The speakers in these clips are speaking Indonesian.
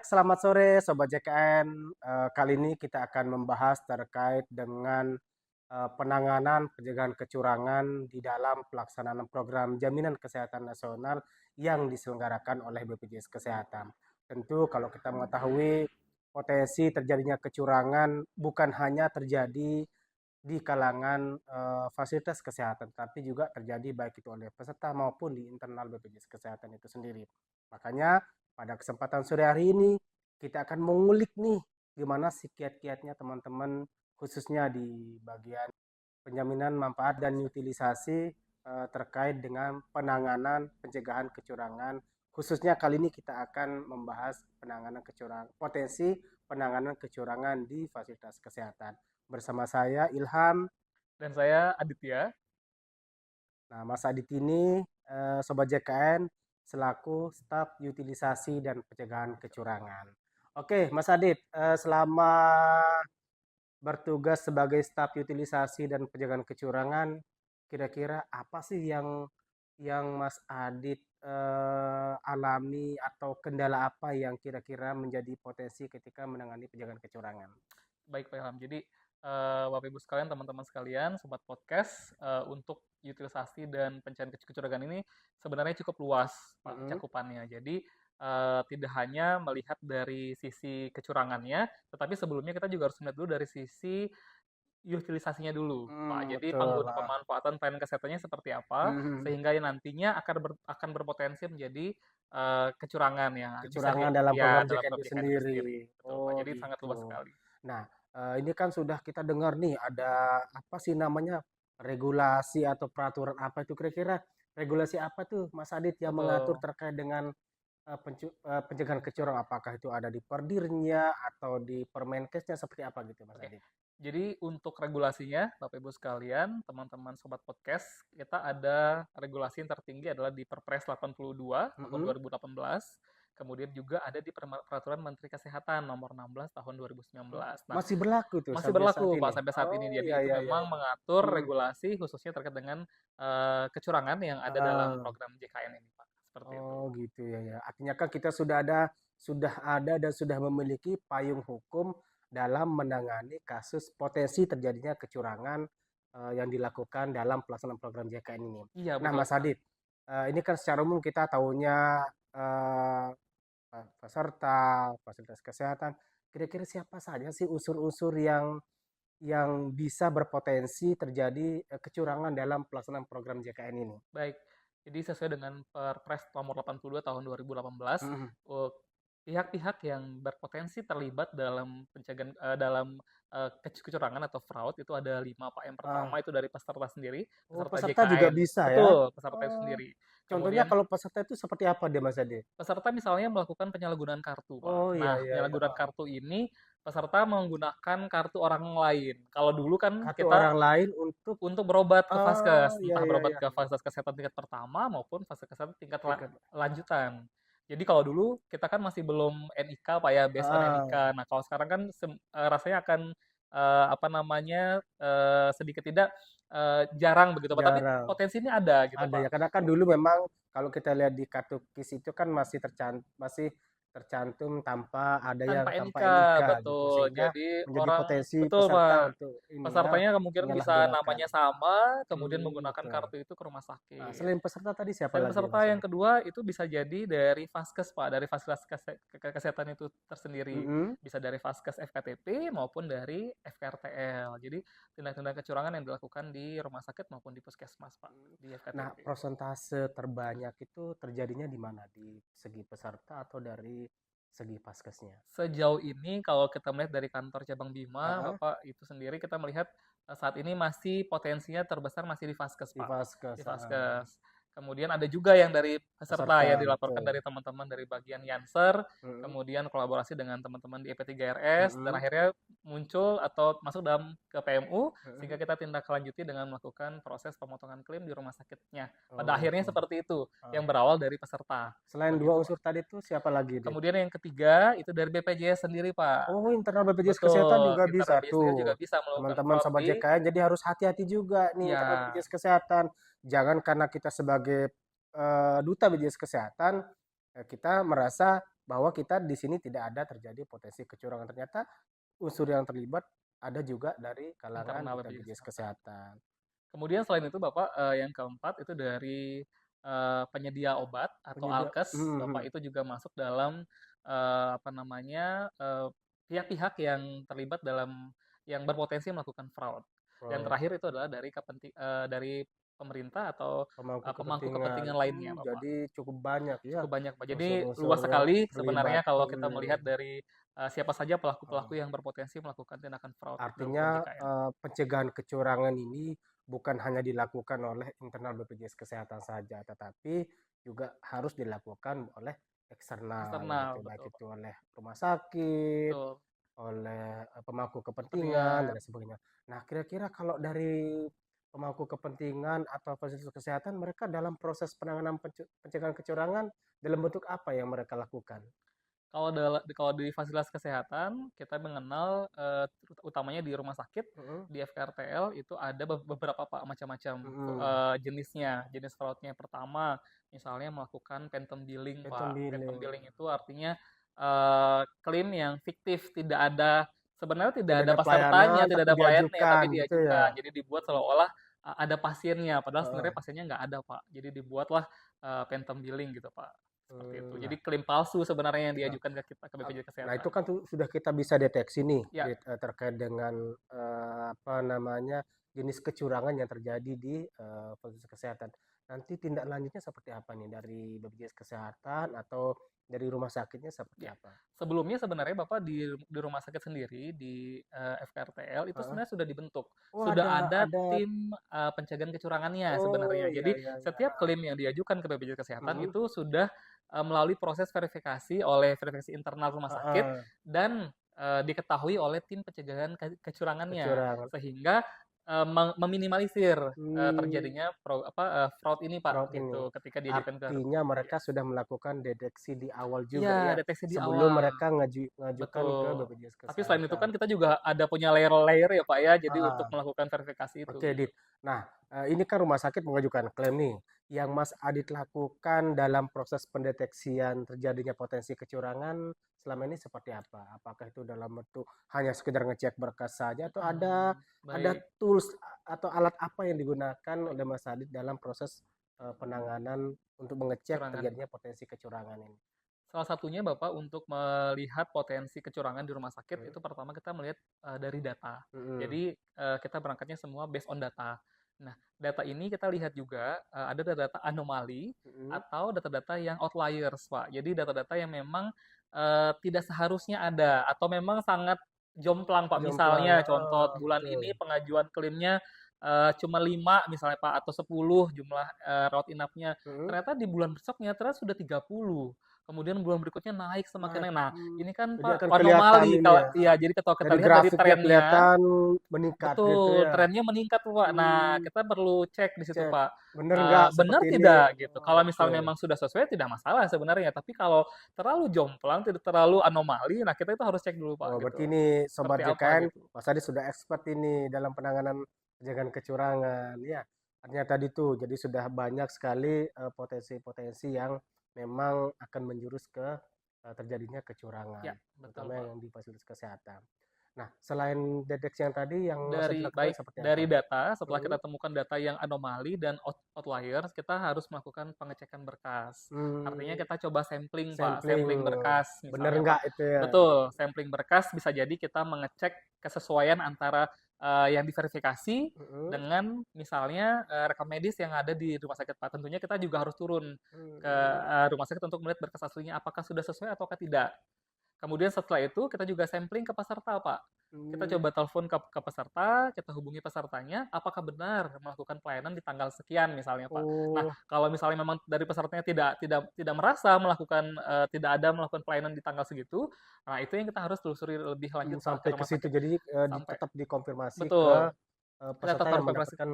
Baik, selamat sore Sobat JKN. Kali ini kita akan membahas terkait dengan penanganan pencegahan kecurangan di dalam pelaksanaan program Jaminan Kesehatan Nasional yang diselenggarakan oleh BPJS Kesehatan. Tentu kalau kita mengetahui potensi terjadinya kecurangan bukan hanya terjadi di kalangan fasilitas kesehatan, tapi juga terjadi baik itu oleh peserta maupun di internal BPJS Kesehatan itu sendiri. Makanya pada kesempatan sore hari ini kita akan mengulik nih gimana sih kiat-kiatnya teman-teman khususnya di bagian penjaminan manfaat dan utilisasi terkait dengan penanganan pencegahan kecurangan. Khususnya kali ini kita akan membahas penanganan kecurangan, potensi penanganan kecurangan di fasilitas kesehatan. Bersama saya Ilham. Dan saya Aditya. Nah, Mas Adit ini Sobat JKN selaku staf utilisasi dan pencegahan kecurangan. Oke, Mas Adit, selama bertugas sebagai staf utilisasi dan pencegahan kecurangan, kira-kira apa sih yang Mas Adit alami atau kendala apa yang kira-kira menjadi potensi ketika menangani pencegahan kecurangan? Baik Pak Ilham. Jadi Bapak Ibu sekalian, teman-teman sekalian, sobat podcast, untuk utilisasi dan pencarian kecurangan ini sebenarnya cukup luas Pak Mm-mm. cakupannya. Jadi tidak hanya melihat dari sisi kecurangannya, tetapi sebelumnya kita juga harus melihat dulu dari sisi utilisasinya dulu, Pak. Jadi Betul. pemanfaatan pelayanan kesehatannya seperti apa, Mhm. sehingga nantinya akan berpotensi menjadi kecurangan yang bisa Kecurangan dalam program dalam JKN program itu JKN itu sendiri. sendiri. Betul, Pak. Oh Jadi sangat luas gitu. sekali. Nah, ini kan sudah kita dengar nih ada apa sih namanya regulasi atau peraturan apa itu kira-kira regulasi apa tuh Mas Adit yang mengatur Betul. terkait dengan pencegahan kecurangan? Apakah itu ada di Perdirnya atau di Permenkesnya seperti apa gitu Mas Oke. Adit? Jadi untuk regulasinya, Bapak Ibu sekalian, teman-teman sobat podcast, kita ada regulasi yang tertinggi adalah di Perpres 82 tahun Mhm. 2018. Kemudian juga ada di Peraturan Menteri Kesehatan nomor 16 tahun 2019. Nah, Masih berlaku tuh masih sampai saat berlaku ini. Pak sampai saat ini. Oh Jadi ya itu ya ya memang ya. mengatur Hmm. regulasi khususnya terkait dengan kecurangan yang ada dalam Ah. program JKN ini, Pak. Seperti itu. Oh gitu ya ya. Artinya kan kita sudah ada dan sudah memiliki payung hukum dalam menangani kasus potensi terjadinya kecurangan yang dilakukan dalam pelaksanaan program JKN ini. Iya, Nah, betul Mas sekali. Adit, ini kan secara umum kita tahunya eh, peserta fasilitas kesehatan. Kira-kira siapa saja sih unsur-unsur yang bisa berpotensi terjadi kecurangan dalam pelaksanaan program JKN ini? Baik. Jadi sesuai dengan Perpres nomor 82 tahun 2018, Mhm. eee, pihak-pihak yang berpotensi terlibat dalam dalam kecurangan atau fraud itu ada 5 Pak. Yang Ah, pertama itu dari peserta sendiri, oh, peserta peserta juga JKN. bisa ya? Betul, peserta itu Oh, sendiri. contohnya Kemudian kalau peserta itu seperti apa dia, Mas Ade? peserta misalnya melakukan penyalahgunaan kartu, Pak. Oh, iya Nah, iya iya, penyalahgunaan heeh. kartu ini peserta menggunakan kartu orang lain. Kalau dulu kan Kartu kita orang lain untuk untuk berobat ke oh, vaskes, iya entah iya berobat iya. ke fasilitas kesehatan tingkat pertama maupun fasilitas kesehatan tingkat Tiket lanjutan. Jadi kalau dulu kita kan masih belum NIK Pak ya, based on heeh, NIK. Nah, kalau sekarang kan rasanya akan apa namanya, sedikit tidak jarang begitu Pak, tapi jarang. potensi ini ada gitu Ada Pak. ya, karena kan dulu memang kalau kita lihat di kartu KIS itu kan masih tercantum Tanpa tanpa NIK, NIK gitu, betul. sehingga Jadi menjadi orang potensi betul peserta Pak. untuk ini ya, Pesertanya kemungkinan bisa menyalahgunakan. namanya sama, kemudian menggunakan Betul. kartu itu ke rumah Nah, sakit. selain peserta tadi siapa Selain lagi, peserta Mas yang Ade? kedua itu bisa jadi dari Vaskes Pak, dari fasilitas kesehatan itu tersendiri. Mhm. Bisa dari Vaskes FKTP maupun dari FKRTL. Jadi tindak-tindak kecurangan yang dilakukan di rumah sakit maupun di puskesmas Pak, di Nah, FKTP. prosentase terbanyak itu terjadinya di mana? Di segi peserta atau dari segi paskesnya? Sejauh ini kalau kita melihat dari kantor cabang Bima, Heeh, Bapak itu sendiri kita melihat saat ini masih potensinya terbesar masih di Vaskes di Pak, di paskes, heeh. Vaskes. Kemudian ada juga yang dari peserta Peserta, yang dilaporkan betul. dari teman-teman dari bagian Yanser, Mhm, kemudian kolaborasi dengan teman-teman di EP3RS, dan mhm, akhirnya muncul atau masuk dalam ke PMU, mhm. sehingga kita tindak lanjuti dengan melakukan proses pemotongan klaim di rumah sakitnya. Pada Oh, akhirnya gitu. seperti itu, Heeh. yang berawal dari peserta. Selain dua Begitu Pak. unsur tadi itu siapa lagi, Dit? Kemudian yang ketiga itu dari BPJS sendiri Pak. Oh, internal BPJS Kesehatan Betul, juga bisa internal biasanya juga tuh. bisa melakukan Teman-teman fraud Sobat di JKN, jadi harus hati-hati juga nih internal ya, BPJS Kesehatan. Jangan karena kita sebagai duta BPJS Kesehatan, kita merasa bahwa kita di sini tidak ada terjadi potensi kecurangan. Ternyata unsur yang terlibat ada juga dari kalangan internal BPJS BPJS Kesehatan. Kesehatan. Kemudian selain itu Bapak, yang keempat itu dari penyedia obat atau Penyedia alkes, Bapak itu juga masuk dalam apa namanya, pihak-pihak yang terlibat dalam yang berpotensi melakukan fraud. Dan fraud, terakhir itu adalah dari pemerintah atau pemangku pemangku kepentingan. kepentingan lainnya, Bapak. Jadi cukup banyak ya Cukup banyak, Pak. Jadi unsur-unsur luas yang sekali terlibat. sebenarnya kalau kita melihat dari siapa saja pelaku-pelaku Eh, yang berpotensi melakukan tindakan fraud dalam Artinya kebajikan. pencegahan kecurangan ini bukan hanya dilakukan oleh internal BPJS Kesehatan saja, tetapi juga harus dilakukan oleh eksternal Eksternal, gitu, baik betul, Pak. itu oleh rumah sakit, Betul. oleh pemangku kepentingan dan Kepentingan. lain sebagainya. Nah, kira-kira kalau dari pemangku kepentingan atau fasilitas kesehatan, mereka dalam proses penanganan pencegahan kecurangan dalam bentuk apa yang mereka lakukan? Kalau di fasilitas kesehatan, kita mengenal, utamanya di rumah sakit, Mhm, di FKRTL itu ada beberapa Pak, macam-macam, mhm. jenisnya. Jenis fraud-nya yang pertama, misalnya melakukan phantom billing, Phantom Pak. Phantom billing, billing itu artinya, klaim yang fiktif, sebenarnya tidak tidak ada ada pesertanya, pelayanan tidak tapi ada pelayannya, diajukan tapi gitu ya? diajukan. Jadi dibuat seolah-olah, ada pasiennya, padahal sebenarnya Heeh, pasiennya nggak ada, Pak. Jadi dibuatlah, phantom billing gitu, Pak. Seperti itu. Jadi nah klaim palsu sebenarnya yang nah, diajukan ke kita, ke BPJS nah itu Kesehatan. kan sudah kita bisa deteksi nih Ya, terkait dengan, apa namanya, jenis kecurangan yang terjadi di, fasilitas kesehatan. Nanti tindak lanjutnya seperti apa nih dari BPJS Kesehatan atau dari rumah sakitnya seperti ya. apa? Sebelumnya sebenarnya Bapak di rumah sakit sendiri di FKRTL itu Heeh. sebenarnya sudah dibentuk. Oh Sudah ada ada tim pencegahan kecurangannya oh sebenarnya. iya Jadi iya iya, setiap heeh, klaim yang diajukan ke BPJS Kesehatan mhm, itu sudah melalui proses verifikasi oleh verifikasi internal rumah sakit heeh, dan diketahui oleh tim pencegahan kecurangannya kecurangan, sehingga meminimalisir mmm. terjadinya fraud ini Pak Fraud ini. gitu ketika diajukan ke Artinya mereka BPJS. sudah melakukan deteksi di awal Iya, juga ya, deteksi di sebelum awal. mereka ngajukan ke Betul. BPJS Tapi selain itu Kesehatan. kan kita juga ada punya layer-layer ya Pak ya, jadi untuk Ah, melakukan verifikasi itu oke, gitu. Dit. Nah, ini kan rumah sakit mengajukan klaim nih. Yang Mas Adit lakukan dalam proses pendeteksian terjadinya potensi kecurangan selama ini seperti apa? Apakah itu dalam bentuk hanya sekedar ngecek berkas saja atau ada Baik, tools atau alat apa yang digunakan baik. oleh Mas Adit dalam proses penanganan untuk mengecek Kecurangan. terjadinya potensi kecurangan ini? Salah satunya Bapak untuk melihat potensi kecurangan di rumah sakit Hmm, itu pertama kita melihat dari data. mm-mm, Jadi kita berangkatnya semua based on data. Nah, data ini kita lihat juga ada data-data anomali mm-mm, atau data-data yang outliers, Pak. Jadi data-data yang memang tidak seharusnya ada atau memang sangat jomplang, Pak. jomplang, Misalnya contoh bulan betul. ini pengajuan klaimnya cuma 5 misalnya Pak atau 10 jumlah rawat inapnya. Mm-mm. Ternyata di bulan besoknya ternyata sudah 30. Kemudian bulan berikutnya naik semakin Naik, naik. Nah, ini kan jadi Pak akan kelihatan anomali ini kalau ya. iya jadi kalau kita Dari lihat dari grafiknya trennya, kelihatan meningkat gitu betul, ya. trennya meningkat tuh, Pak. Nah, Hmm, kita perlu cek di situ, cek Pak. bener nggak Benar seperti ini? tidak gitu. Oh, Kalau oke. misalnya memang sudah sesuai tidak masalah sebenarnya, tapi kalau terlalu jomplang, tidak terlalu anomali, nah kita itu harus cek dulu, Pak, Oh, berarti gitu. ini Sobat Seperti apa JKN, gitu. Mas Adi sudah expert ini dalam penanganan pencegahan kecurangan. Ya, artinya tadi tuh, jadi sudah banyak sekali potensi-potensi yang memang akan menjurus ke terjadinya kecurangan, Ya, betul, terutama Pak. yang di fasilitas kesehatan. Nah, selain deteksi yang tadi, yang Mas Adi Dari lakukan baik seperti dari apa? data, setelah Hmm, kita temukan data yang anomali dan outliers, kita harus melakukan pengecekan berkas. Artinya hmm, kita coba sampling, Pak, sampling, sampling berkas bener misalnya, nggak Pak. itu ya? Betul, sampling berkas bisa jadi kita mengecek kesesuaian antara yang diverifikasi Hmm, dengan misalnya rekam medis yang ada di rumah sakit, Pak. Tentunya kita juga harus turun ke hmm, rumah sakit untuk melihat berkas aslinya apakah sudah sesuai ataukah tidak. Kemudian setelah itu kita juga sampling ke peserta, Pak. Kita hmm. coba telepon ke peserta, kita hubungi pesertanya, apakah benar melakukan pelayanan di tanggal sekian misalnya, Pak. Nah, Oh, kalau misalnya memang dari pesertanya tidak merasa tidak ada melakukan pelayanan di tanggal segitu, nah itu yang kita harus telusuri lebih lanjut, Pak, ke sampai ke rumah situ. sakit Jadi sampai. tetap dikonfirmasi ke Betul. Kita peserta tetap yang harus konfirmasi. mendapatkan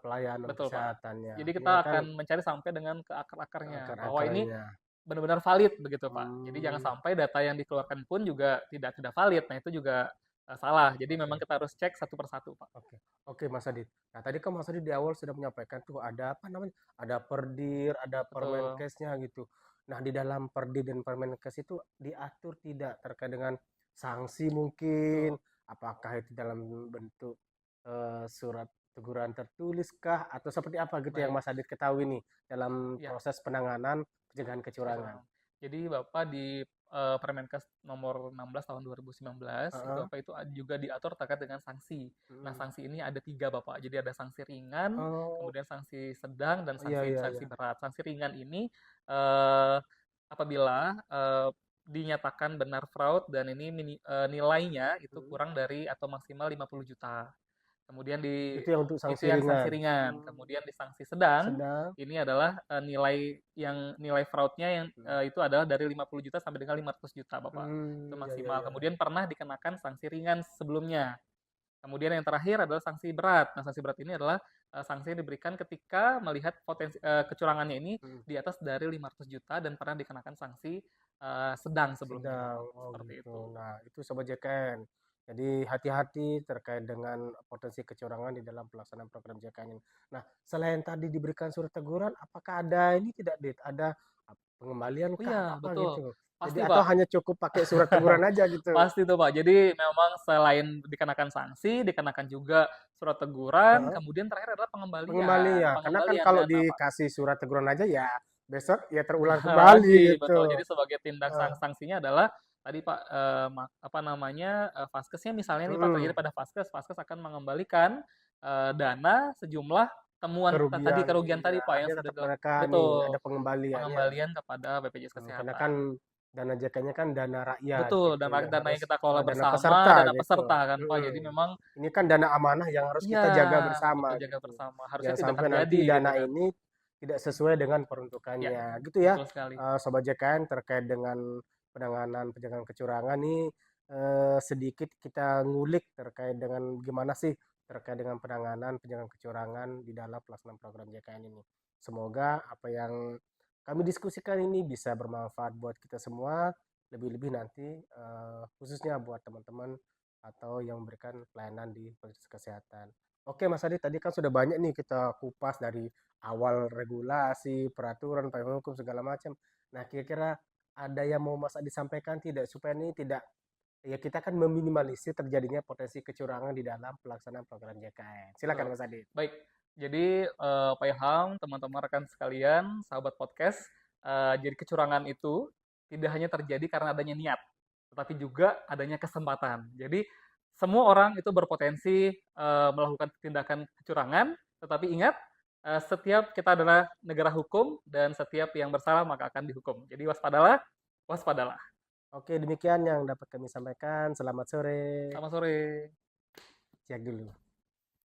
pelayanan Betul, Pak. kesehatannya. Jadi Artinya kita kan akan mencari sampai dengan ke akar-akarnya bahwa ini akar-akarnya. benar-benar valid begitu, Pak. Jadi jangan Hmm, sampai data yang dikeluarkan pun juga tidak valid. Nah, itu juga salah. Jadi memang oke, kita harus cek satu persatu, Pak. oke, oke, Mas Adit. Nah, tadi kan Mas Adit di awal sudah menyampaikan tuh ada apa namanya? Ada Perdir, ada Betul. Permenkesnya gitu. Nah, di dalam Perdi dan Permenkes itu diatur tidak terkait dengan sanksi mungkin, Betul. apakah itu dalam bentuk surat teguran tertulis kah atau seperti apa gitu yang Baik, Mas Adit ketahui nih dalam ya, proses penanganan pencegahan kecurangan? kecurangan. Jadi Bapak di Permenkes nomor 16 tahun 2019 itu Heeh. Bapak itu juga diatur terkait dengan sanksi. Nah, Mhm. sanksi ini ada tiga Bapak. Jadi ada sanksi ringan, Oh, kemudian sanksi sedang, dan iya sanksi iya sanksi iya. berat. Sanksi ringan ini eh, apabila dinyatakan benar fraud dan ini nilainya itu Mhm. kurang dari atau maksimal 50 juta. Kemudian Itu yang untuk itu sanksi yang sanksi ringan. ringan. Kemudian di sanksi sedang Sedang. ini adalah nilai fraudnya yang Hmm. itu adalah dari 50 juta sampai dengan 500 juta, Bapak. Itu Iya iya maksimal. iya. Kemudian pernah dikenakan sanksi ringan sebelumnya. Kemudian yang terakhir adalah sanksi berat. Nah, sanksi berat ini adalah sanksi yang diberikan ketika melihat potensi kecurangannya ini Mhm. di atas dari 500 juta dan pernah dikenakan sanksi sedang sebelumnya, Sedang, Bapak. oh Seperti itu. gitu. Nah, itu Sobat JKN. Jadi hati-hati terkait dengan potensi kecurangan di dalam pelaksanaan program JKN ini. Nah, selain tadi diberikan surat teguran, apakah ada ini tidak, Dit? Ada pengembalian Oh kah atau iya, apa betul. gitu? Jadi Pasti, atau Pak. hanya cukup pakai surat teguran aja gitu? Pasti tuh, Pak. Jadi memang selain dikenakan sanksi, dikenakan juga surat teguran, Heeh. kemudian terakhir adalah Pengembalian. Karena kan pengembalian kalau dana, Pak. dikasih surat teguran aja ya besok ya terulang Nah, kembali lagi, gitu. betul. Jadi sebagai tindak Heeh. sanksinya adalah tadi, Pak, apa namanya, Vaskesnya misalnya nih, Pak, terjadi Mhm. pada Vaskes, Vaskes akan mengembalikan dana sejumlah temuan tadi Kerugian, kerugian tadi, iya, Pak, yang dia sudah tetap mereka nih ada betul, pengembaliannya. pengembalian kepada BPJS Karena kan Kesehatan. dana JK-nya kan dana rakyat Betul, gitu yang dana harus yang kita kelola dana bersama, peserta dana gitu. peserta kan, Pak. Jadi Mhm. memang Ini kan dana amanah yang harus iya, kita jaga betul, bersama jaga gitu. bersama. Harusnya Jangan tidak sampai nanti terjadi gitu dana kan. ini tidak sesuai dengan Ya, peruntukannya. Gitu ya, betul sekali. Sobat JKN terkait dengan penanganan pencegahan kecurangan nih sedikit kita ngulik terkait dengan gimana sih terkait dengan penanganan pencegahan kecurangan di dalam pelaksanaan program JKN ini. Semoga apa yang kami diskusikan ini bisa bermanfaat buat kita semua, lebih-lebih nanti khususnya buat teman-teman atau yang memberikan pelayanan di fasilitas kesehatan. Oke Mas Adi, tadi kan sudah banyak nih kita kupas dari awal regulasi, peraturan, payung hukum segala macam. Nah, kira-kira ada yang mau Mas Adi sampaikan tidak supaya ini tidak ya kita kan meminimalisir terjadinya potensi kecurangan di dalam pelaksanaan program JKN. Betul. Silakan Mas Adi. Baik, jadi Pak Ilham, teman-teman rekan sekalian, sahabat podcast, jadi kecurangan itu tidak hanya terjadi karena adanya niat, tetapi juga adanya kesempatan. Jadi semua orang itu berpotensi melakukan tindakan kecurangan, tetapi ingat, setiap kita adalah negara hukum dan setiap yang bersalah maka akan dihukum. Jadi waspadalah, waspadalah. Oke, demikian yang dapat kami sampaikan. Selamat sore. Selamat sore. Cek dulu.